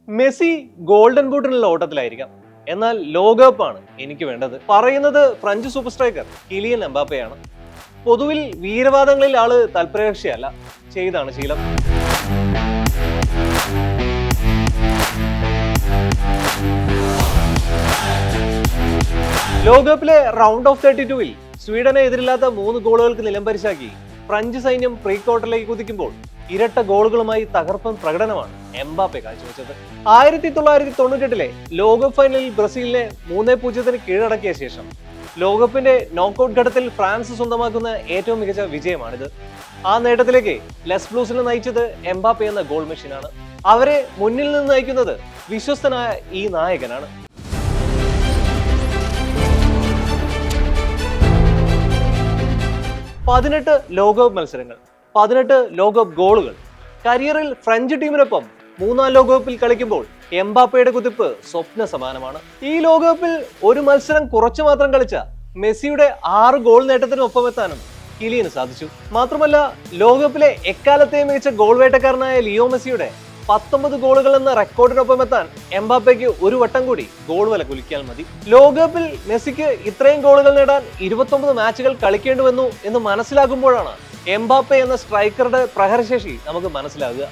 Messi golden ബൂട്ടിനുള്ള ഓട്ടത്തിലായിരിക്കാം, എന്നാൽ ലോകകപ്പാണ് എനിക്ക് വേണ്ടത്. പറയുന്നത് ഫ്രഞ്ച് സൂപ്പർ സ്ട്രൈക്കർ കിലിയൻ എംബാപ്പയാണ്. പൊതുവിൽ വീരവാദങ്ങളിൽ ആള് തൽപരകക്ഷിയല്ല, ചെയ്താണ് ശീലം. ലോകകപ്പിലെ റൗണ്ട് ഓഫ് 32-ൽ സ്വീഡനെ എതിരില്ലാത്ത 3 ഗോളുകൾക്ക് നിലംപരിശാക്കി ഫ്രഞ്ച് സൈന്യം പ്രീ ക്വാർട്ടറിലേക്ക് കുതിക്കുമ്പോൾ ഇരട്ട ഗോളുകളുമായി തകർപ്പൻ പ്രകടനമാണ് എംബാപ്പെ കാഴ്ചവെച്ചത്. 1998-ലെ ലോകകപ്പ് ഫൈനലിൽ ബ്രസീലിനെ 3-0 കീഴടക്കിയ ശേഷം ലോകകപ്പിന്റെ നോക്കൌട്ട് ഘട്ടത്തിൽ ഫ്രാൻസ് സ്വന്തമാക്കുന്ന ഏറ്റവും മികച്ച വിജയമാണിത്. ആ നേട്ടത്തിലേക്ക് ലെസ് ബ്ലൂസിനെ നയിച്ചത് എംബാപ്പെ എന്ന ഗോൾ മെഷീനാണ്. അവരെ മുന്നിൽ നിന്ന് നയിക്കുന്നത് വിശ്വസ്തനായ ഈ നായകനാണ്. 18 ലോകകപ്പ് മത്സരങ്ങൾ, 18 ലോകകപ്പ് ഗോളുകൾ. കരിയറിൽ ഫ്രഞ്ച് ടീമിനൊപ്പം 3-ാം ലോകകപ്പിൽ കളിക്കുമ്പോൾ എംബാപ്പയുടെ കുതിപ്പ് സ്വപ്ന സമാനമാണ്. ഈ ലോകകപ്പിൽ ഒരു മത്സരം കുറച്ചു മാത്രം കളിച്ച മെസ്സിയുടെ 6 ഗോൾ നേട്ടത്തിനൊപ്പം എത്താനും കിലിയന് സാധിച്ചു. മാത്രമല്ല, ലോകകപ്പിലെ എക്കാലത്തെ മികച്ച ഗോൾ വേട്ടക്കാരനായ ലിയോ മെസ്സിയുടെ 19 ഗോളുകൾ എന്ന റെക്കോർഡിനൊപ്പം എത്താൻ എംബാപ്പയ്ക്ക് ഒരു വട്ടം കൂടി ഗോൾ വല കുലിക്കാൻ മതി. ലോകകപ്പിൽ മെസ്സിക്ക് ഇത്രയും ഗോളുകൾ നേടാൻ 29 മാച്ചുകൾ കളിക്കേണ്ടി വന്നു എന്ന് മനസ്സിലാകുമ്പോഴാണ് എംബാപ്പെ എന്ന സ്ട്രൈക്കറുടെ പ്രഹരശേഷി നമുക്ക് മനസ്സിലാകുക.